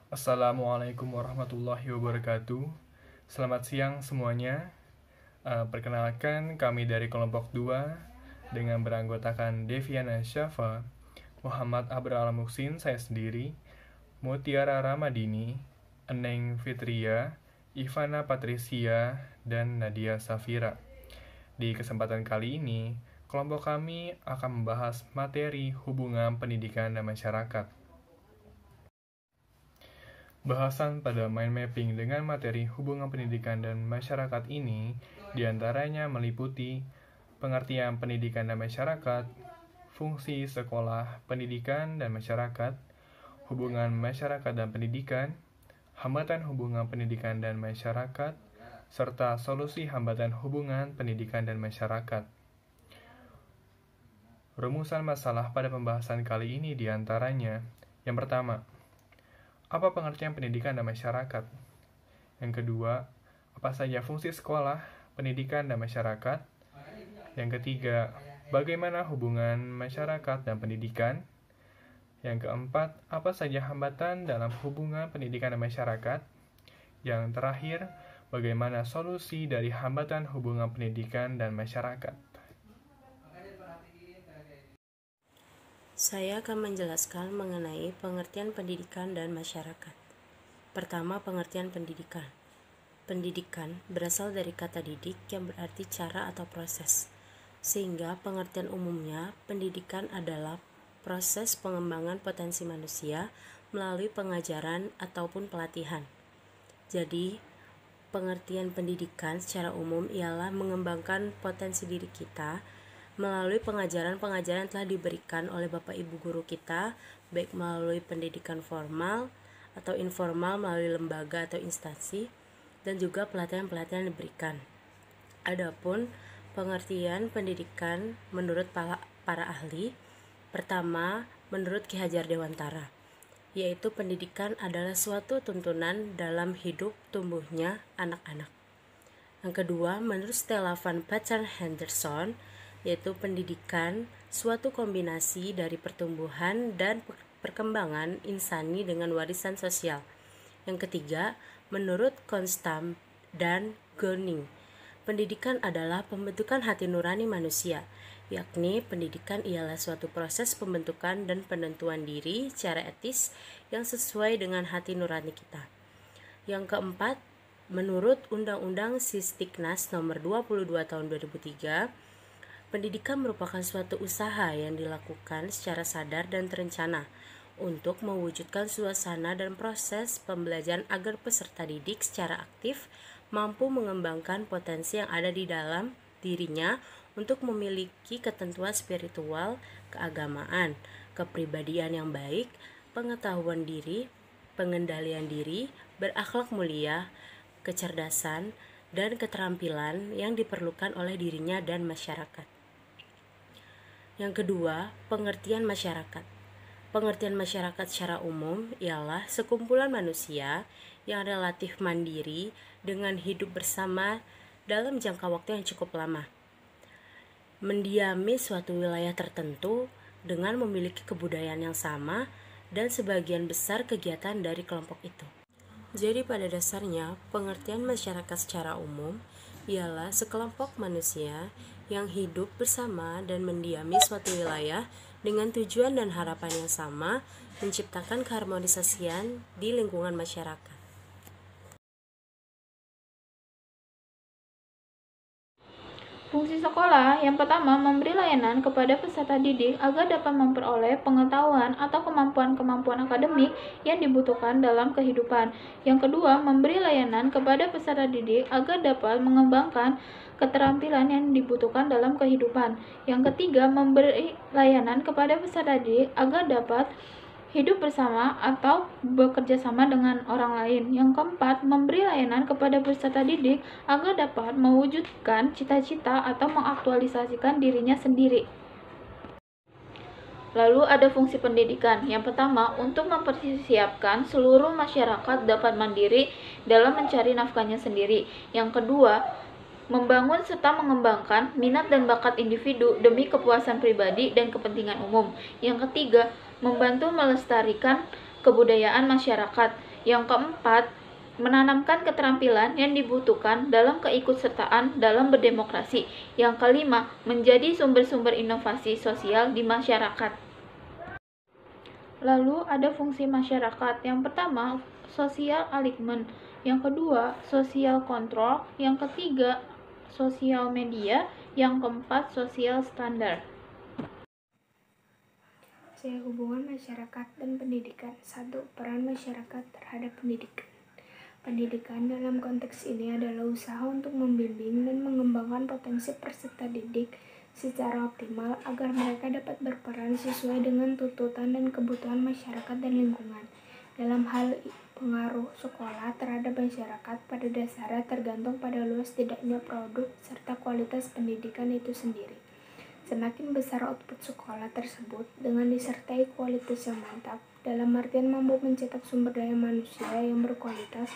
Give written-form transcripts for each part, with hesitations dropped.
Assalamualaikum warahmatullahi wabarakatuh. Selamat siang semuanya. Perkenalkan kami dari kelompok 2 dengan beranggotakan Deviana Syafa, Muhammad Abra Al-Muksin, saya sendiri, Mutiara Ramadini, Eneng Fitria, Ivana Patricia, dan Nadia Safira. Di kesempatan kali ini, kelompok kami akan membahas materi hubungan pendidikan dan masyarakat. Bahasan pada mind mapping dengan materi hubungan pendidikan dan masyarakat ini diantaranya meliputi pengertian pendidikan dan masyarakat, fungsi sekolah pendidikan dan masyarakat, hubungan masyarakat dan pendidikan, hambatan hubungan pendidikan dan masyarakat, serta solusi hambatan hubungan pendidikan dan masyarakat. Rumusan masalah pada pembahasan kali ini diantaranya, yang pertama, apa pengertian pendidikan dan masyarakat? Yang kedua, apa saja fungsi sekolah, pendidikan, dan masyarakat? Yang ketiga, bagaimana hubungan masyarakat dan pendidikan? Yang keempat, apa saja hambatan dalam hubungan pendidikan dan masyarakat? Yang terakhir, bagaimana solusi dari hambatan hubungan pendidikan dan masyarakat? Saya akan menjelaskan mengenai pengertian pendidikan dan masyarakat. Pertama, pengertian pendidikan. Pendidikan berasal dari kata didik yang berarti cara atau proses. Sehingga pengertian umumnya, pendidikan adalah proses pengembangan potensi manusia melalui pengajaran ataupun pelatihan. Jadi, pengertian pendidikan secara umum ialah mengembangkan potensi diri kita melalui pengajaran-pengajaran yang telah diberikan oleh Bapak Ibu guru kita, baik melalui pendidikan formal atau informal melalui lembaga atau instansi, dan juga pelatihan-pelatihan yang diberikan. Adapun pengertian pendidikan menurut para ahli, pertama menurut Ki Hajar Dewantara, yaitu pendidikan adalah suatu tuntunan dalam hidup tumbuhnya anak-anak. Yang kedua, menurut Stella Van Patten Henderson, yaitu pendidikan suatu kombinasi dari pertumbuhan dan perkembangan insani dengan warisan sosial. Yang ketiga, menurut Constam dan Goning, pendidikan adalah pembentukan hati nurani manusia, yakni pendidikan ialah suatu proses pembentukan dan penentuan diri secara etis yang sesuai dengan hati nurani kita. Yang keempat, menurut Undang-Undang Sisdiknas Nomor 22 Tahun 2003, pendidikan merupakan suatu usaha yang dilakukan secara sadar dan terencana untuk mewujudkan suasana dan proses pembelajaran agar peserta didik secara aktif mampu mengembangkan potensi yang ada di dalam dirinya untuk memiliki ketentuan spiritual, keagamaan, kepribadian yang baik, pengetahuan diri, pengendalian diri, berakhlak mulia, kecerdasan, dan keterampilan yang diperlukan oleh dirinya dan masyarakat. Yang kedua, pengertian masyarakat. Pengertian masyarakat secara umum ialah sekumpulan manusia yang relatif mandiri dengan hidup bersama dalam jangka waktu yang cukup lama, mendiami suatu wilayah tertentu dengan memiliki kebudayaan yang sama dan sebagian besar kegiatan dari kelompok itu. Jadi pada dasarnya, pengertian masyarakat secara umum ialah sekelompok manusia yang hidup bersama dan mendiami suatu wilayah dengan tujuan dan harapan yang sama, menciptakan keharmonisasian di lingkungan masyarakat. Fungsi sekolah yang pertama memberi layanan kepada peserta didik agar dapat memperoleh pengetahuan atau kemampuan-kemampuan akademik yang dibutuhkan dalam kehidupan. Yang kedua, memberi layanan kepada peserta didik agar dapat mengembangkan keterampilan yang dibutuhkan dalam kehidupan. Yang ketiga, memberi layanan kepada peserta didik agar dapat hidup bersama atau bekerja sama dengan orang lain. Yang keempat, memberi layanan kepada peserta didik agar dapat mewujudkan cita-cita atau mengaktualisasikan dirinya sendiri. Lalu ada fungsi pendidikan. Yang pertama, untuk mempersiapkan seluruh masyarakat dapat mandiri dalam mencari nafkahnya sendiri. Yang kedua, membangun serta mengembangkan minat dan bakat individu demi kepuasan pribadi dan kepentingan umum. Yang ketiga, membantu melestarikan kebudayaan masyarakat. Yang keempat, menanamkan keterampilan yang dibutuhkan dalam keikutsertaan dalam berdemokrasi. Yang kelima, menjadi sumber-sumber inovasi sosial di masyarakat. Lalu ada fungsi masyarakat. Yang pertama, social alignment. Yang kedua, social control. Yang ketiga, sosial media. Yang keempat, sosial standar. Hubungan masyarakat dan pendidikan. 1. Peran masyarakat terhadap pendidikan. Pendidikan dalam konteks ini adalah usaha untuk membimbing dan mengembangkan potensi peserta didik secara optimal agar mereka dapat berperan sesuai dengan tuntutan dan kebutuhan masyarakat dan lingkungan. Dalam hal pengaruh sekolah terhadap masyarakat pada dasarnya tergantung pada luas tidaknya produk serta kualitas pendidikan itu sendiri. Semakin besar output sekolah tersebut dengan disertai kualitas yang mantap, dalam artian mampu mencetak sumber daya manusia yang berkualitas,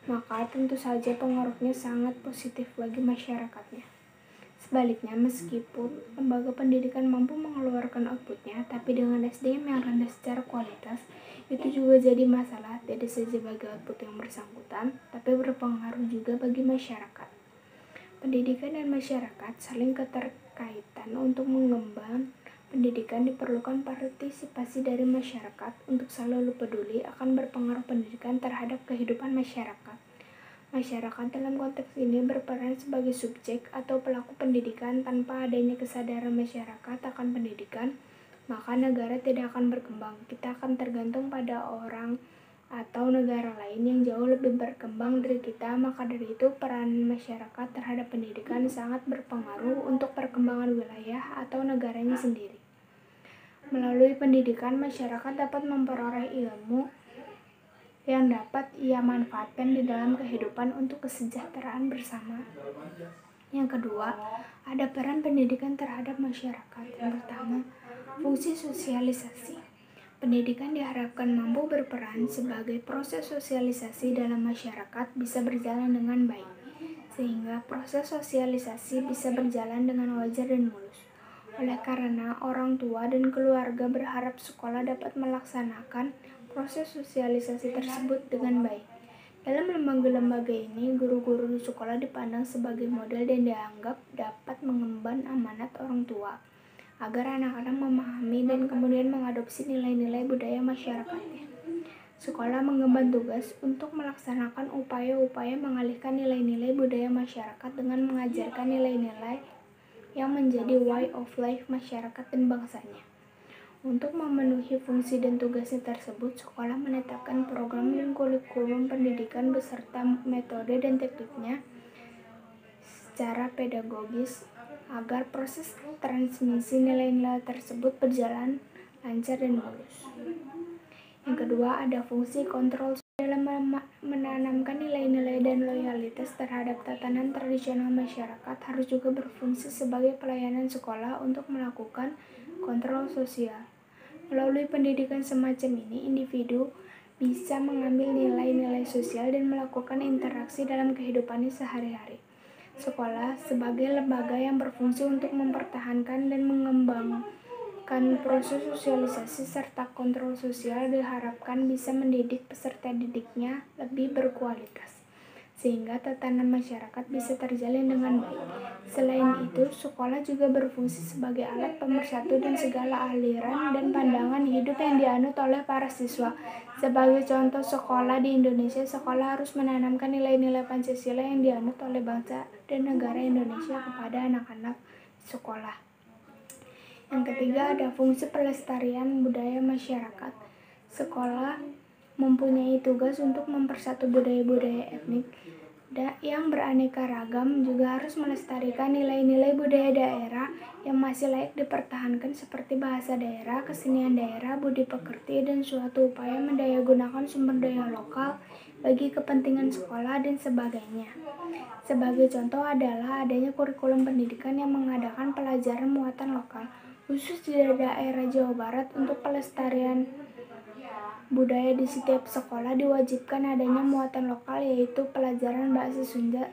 maka tentu saja pengaruhnya sangat positif bagi masyarakatnya. Sebaliknya, meskipun lembaga pendidikan mampu mengeluarkan outputnya, tapi dengan SDM yang rendah secara kualitas, itu juga jadi masalah, tidak saja bagi output yang bersangkutan, tapi berpengaruh juga bagi masyarakat. Pendidikan dan masyarakat saling keterkaitan. Untuk mengembangkan pendidikan diperlukan partisipasi dari masyarakat. Untuk selalu peduli akan berpengaruh pendidikan terhadap kehidupan masyarakat. Masyarakat dalam konteks ini berperan sebagai subjek atau pelaku pendidikan. Tanpa adanya kesadaran masyarakat akan pendidikan, maka negara tidak akan berkembang. Kita akan tergantung pada orang atau negara lain yang jauh lebih berkembang dari kita. Maka dari itu peran masyarakat terhadap pendidikan sangat berpengaruh untuk perkembangan wilayah atau negaranya sendiri. Melalui pendidikan, masyarakat dapat memperoleh ilmu yang dapat ia manfaatkan di dalam kehidupan untuk kesejahteraan bersama. Yang kedua, ada peran pendidikan terhadap masyarakat. Yang pertama, fungsi sosialisasi. Pendidikan diharapkan mampu berperan sebagai proses sosialisasi dalam masyarakat bisa berjalan dengan baik, sehingga proses sosialisasi bisa berjalan dengan wajar dan mulus. Oleh karena orang tua dan keluarga berharap sekolah dapat melaksanakan proses sosialisasi tersebut dengan baik. Dalam lembaga-lembaga ini, guru-guru di sekolah dipandang sebagai model dan dianggap dapat mengemban amanat orang tua, agar anak-anak memahami dan kemudian mengadopsi nilai-nilai budaya masyarakatnya. Sekolah mengemban tugas untuk melaksanakan upaya-upaya mengalihkan nilai-nilai budaya masyarakat dengan mengajarkan nilai-nilai yang menjadi way of life masyarakat dan bangsanya. Untuk memenuhi fungsi dan tugasnya tersebut, sekolah menetapkan program dan kurikulum pendidikan beserta metode dan tekniknya secara pedagogis agar proses transmisi nilai-nilai tersebut berjalan lancar dan mulus. Yang kedua, ada fungsi kontrol. Dalam menanamkan nilai-nilai dan loyalitas terhadap tatanan tradisional masyarakat harus juga berfungsi sebagai pelayanan sekolah untuk melakukan kontrol sosial. Melalui pendidikan semacam ini, individu bisa mengambil nilai-nilai sosial dan melakukan interaksi dalam kehidupannya sehari-hari. Sekolah sebagai lembaga yang berfungsi untuk mempertahankan dan mengembangkan proses sosialisasi serta kontrol sosial diharapkan bisa mendidik peserta didiknya lebih berkualitas, sehingga tatanan masyarakat bisa terjalin dengan baik. Selain itu, sekolah juga berfungsi sebagai alat pemersatu dan segala aliran dan pandangan hidup yang dianut oleh para siswa. Sebagai contoh sekolah di Indonesia, sekolah harus menanamkan nilai-nilai Pancasila yang dianut oleh bangsa dan negara Indonesia kepada anak-anak sekolah. Yang ketiga, ada fungsi pelestarian budaya masyarakat. Sekolah mempunyai tugas untuk mempersatu budaya-budaya etnik yang beraneka ragam, juga harus melestarikan nilai-nilai budaya daerah yang masih layak dipertahankan seperti bahasa daerah, kesenian daerah, budi pekerti, dan suatu upaya mendayagunakan sumber daya lokal bagi kepentingan sekolah dan sebagainya. Sebagai contoh adalah adanya kurikulum pendidikan yang mengadakan pelajaran muatan lokal, khusus di daerah Jawa Barat. Untuk pelestarian budaya di setiap sekolah diwajibkan adanya muatan lokal, yaitu pelajaran bahasa Sunda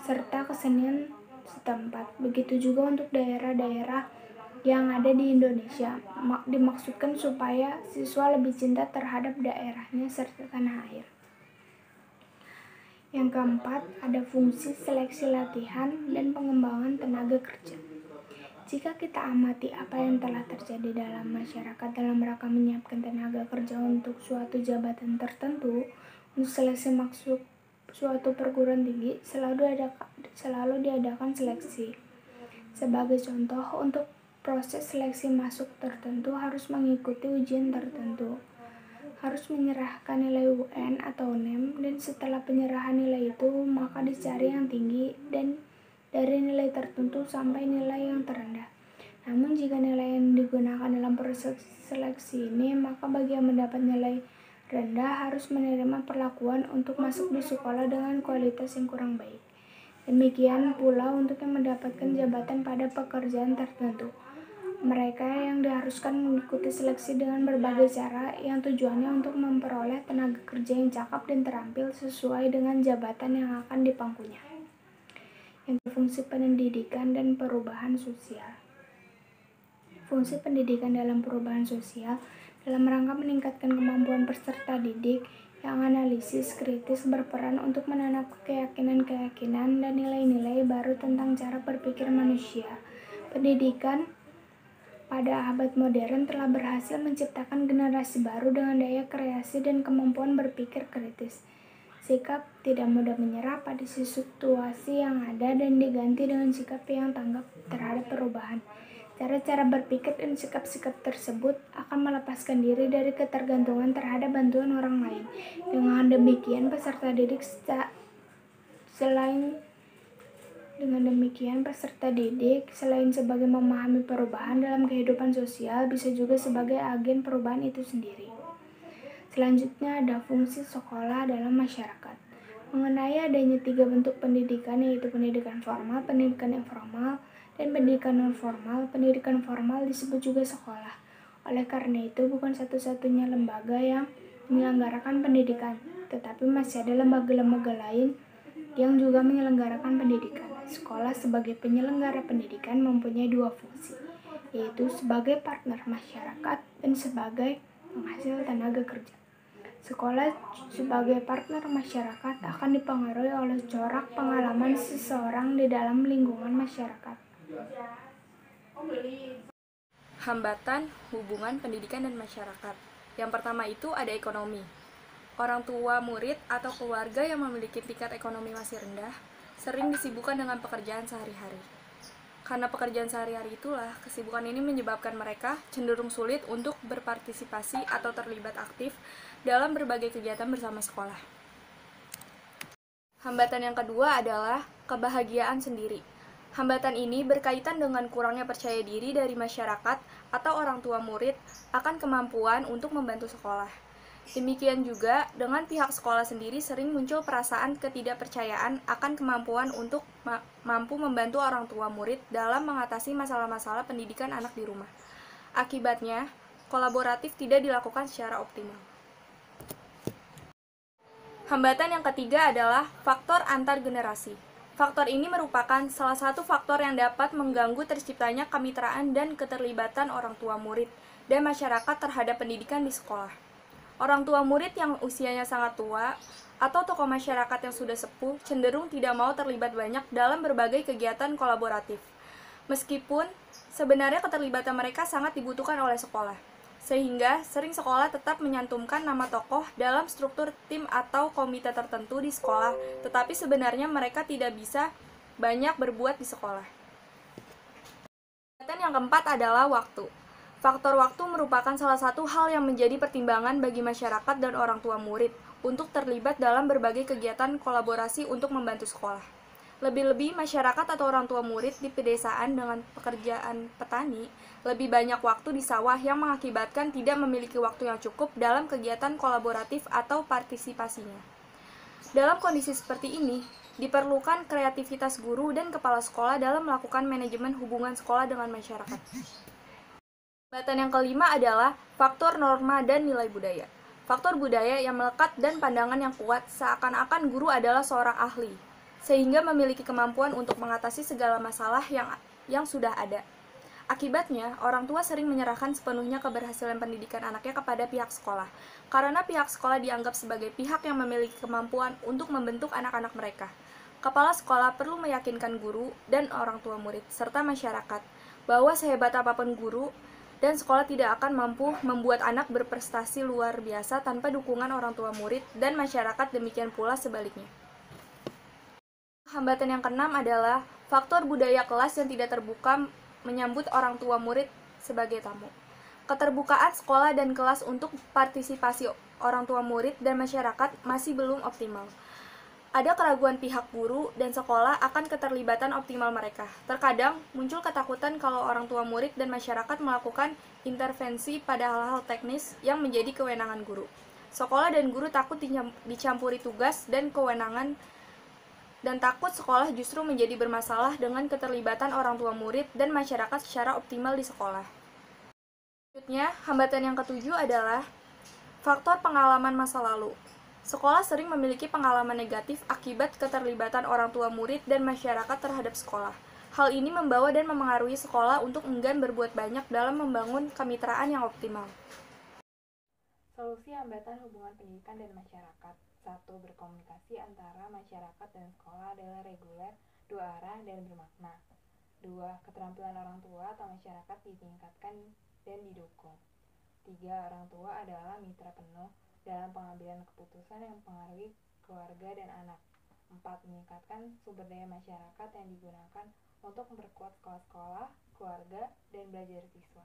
serta kesenian setempat. Begitu juga untuk daerah-daerah yang ada di Indonesia. Dimaksudkan supaya siswa lebih cinta terhadap daerahnya serta tanah air. Yang keempat, ada fungsi seleksi latihan dan pengembangan tenaga kerja. Jika kita amati apa yang telah terjadi dalam masyarakat dalam rangka menyiapkan tenaga kerja untuk suatu jabatan tertentu, untuk seleksi masuk suatu perguruan tinggi selalu diadakan seleksi. Sebagai contoh, untuk proses seleksi masuk tertentu harus mengikuti ujian tertentu, harus menyerahkan nilai UN atau NEM, dan setelah penyerahan nilai itu maka dicari yang tinggi dan dari nilai tertentu sampai nilai yang terendah. Namun jika nilai yang digunakan dalam proses seleksi ini, maka bagi yang mendapat nilai rendah harus menerima perlakuan untuk masuk di sekolah dengan kualitas yang kurang baik. Demikian pula untuk yang mendapatkan jabatan pada pekerjaan tertentu. Mereka yang diharuskan mengikuti seleksi dengan berbagai cara yang tujuannya untuk memperoleh tenaga kerja yang cakap dan terampil sesuai dengan jabatan yang akan dipangkunya. Yang fungsi pendidikan dan perubahan sosial. Fungsi pendidikan dalam perubahan sosial dalam rangka meningkatkan kemampuan peserta didik yang analisis kritis berperan untuk menanam keyakinan-keyakinan dan nilai-nilai baru tentang cara berpikir manusia. Pendidikan pada abad modern telah berhasil menciptakan generasi baru dengan daya kreasi dan kemampuan berpikir kritis. Sikap tidak mudah menyerah pada situasi yang ada dan diganti dengan sikap yang tanggap terhadap perubahan. Cara-cara berpikir dan sikap-sikap tersebut akan melepaskan diri dari ketergantungan terhadap bantuan orang lain. Dengan demikian, peserta didik selain sebagai memahami perubahan dalam kehidupan sosial, bisa juga sebagai agen perubahan itu sendiri. Selanjutnya ada fungsi sekolah dalam masyarakat. Mengenai adanya 3 bentuk pendidikan, yaitu pendidikan formal, pendidikan informal, dan pendidikan non-formal. Pendidikan formal disebut juga sekolah. Oleh karena itu, bukan satu-satunya lembaga yang menyelenggarakan pendidikan, tetapi masih ada lembaga-lembaga lain yang juga menyelenggarakan pendidikan. Sekolah sebagai penyelenggara pendidikan mempunyai 2 fungsi, yaitu sebagai partner masyarakat dan sebagai penghasil tenaga kerja. Sekolah sebagai partner masyarakat akan dipengaruhi oleh corak pengalaman seseorang di dalam lingkungan masyarakat. Hambatan hubungan pendidikan dan masyarakat. Yang pertama itu ada ekonomi. Orang tua murid atau keluarga yang memiliki tingkat ekonomi masih rendah sering disibukkan dengan pekerjaan sehari-hari. Karena pekerjaan sehari-hari itulah, kesibukan ini menyebabkan mereka cenderung sulit untuk berpartisipasi atau terlibat aktif dalam berbagai kegiatan bersama sekolah. Hambatan yang kedua adalah kebahagiaan sendiri. Hambatan ini berkaitan dengan kurangnya percaya diri dari masyarakat atau orang tua murid akan kemampuan untuk membantu sekolah. Demikian juga dengan pihak sekolah sendiri sering muncul perasaan ketidakpercayaan akan kemampuan untuk mampu membantu orang tua murid dalam mengatasi masalah-masalah pendidikan anak di rumah. Akibatnya, kolaboratif tidak dilakukan secara optimal. Hambatan yang ketiga adalah faktor antar generasi. Faktor ini merupakan salah satu faktor yang dapat mengganggu terciptanya kemitraan dan keterlibatan orang tua murid dan masyarakat terhadap pendidikan di sekolah. Orang tua murid yang usianya sangat tua atau tokoh masyarakat yang sudah sepuh cenderung tidak mau terlibat banyak dalam berbagai kegiatan kolaboratif. Meskipun sebenarnya keterlibatan mereka sangat dibutuhkan oleh sekolah, sehingga sering sekolah tetap menyantumkan nama tokoh dalam struktur tim atau komite tertentu di sekolah, tetapi sebenarnya mereka tidak bisa banyak berbuat di sekolah. Dan yang keempat adalah waktu. Faktor waktu merupakan salah satu hal yang menjadi pertimbangan bagi masyarakat dan orang tua murid untuk terlibat dalam berbagai kegiatan kolaborasi untuk membantu sekolah. Lebih-lebih masyarakat atau orang tua murid di pedesaan dengan pekerjaan petani lebih banyak waktu di sawah yang mengakibatkan tidak memiliki waktu yang cukup dalam kegiatan kolaboratif atau partisipasinya. Dalam kondisi seperti ini, diperlukan kreativitas guru dan kepala sekolah dalam melakukan manajemen hubungan sekolah dengan masyarakat. Hambatan yang kelima adalah faktor norma dan nilai budaya. Faktor budaya yang melekat dan pandangan yang kuat seakan-akan guru adalah seorang ahli, sehingga memiliki kemampuan untuk mengatasi segala masalah yang sudah ada. Akibatnya, orang tua sering menyerahkan sepenuhnya keberhasilan pendidikan anaknya kepada pihak sekolah, karena pihak sekolah dianggap sebagai pihak yang memiliki kemampuan untuk membentuk anak-anak mereka. Kepala sekolah perlu meyakinkan guru dan orang tua murid, serta masyarakat, bahwa sehebat apapun guru dan sekolah tidak akan mampu membuat anak berprestasi luar biasa tanpa dukungan orang tua murid dan masyarakat, demikian pula sebaliknya. Hambatan yang keenam adalah faktor budaya kelas yang tidak terbuka menyambut orang tua murid sebagai tamu. Keterbukaan sekolah dan kelas untuk partisipasi orang tua murid dan masyarakat masih belum optimal. Ada keraguan pihak guru dan sekolah akan keterlibatan optimal mereka. Terkadang muncul ketakutan kalau orang tua murid dan masyarakat melakukan intervensi pada hal-hal teknis yang menjadi kewenangan guru. Sekolah dan guru takut dicampuri tugas dan kewenangan, dan takut sekolah justru menjadi bermasalah dengan keterlibatan orang tua murid dan masyarakat secara optimal di sekolah. Selanjutnya, hambatan yang ketujuh adalah faktor pengalaman masa lalu. Sekolah sering memiliki pengalaman negatif akibat keterlibatan orang tua murid dan masyarakat terhadap sekolah. Hal ini membawa dan memengaruhi sekolah untuk enggan berbuat banyak dalam membangun kemitraan yang optimal. Solusi hambatan hubungan pendidikan dan masyarakat. 1. Berkomunikasi antara masyarakat dan sekolah adalah reguler, dua arah, dan bermakna. 2. Keterampilan orang tua atau masyarakat ditingkatkan dan didukung. 3. Orang tua adalah mitra penuh dalam pengambilan keputusan yang mempengaruhi keluarga dan anak. 4. Meningkatkan sumber daya masyarakat yang digunakan untuk memperkuat sekolah-sekolah, keluarga, dan belajar siswa.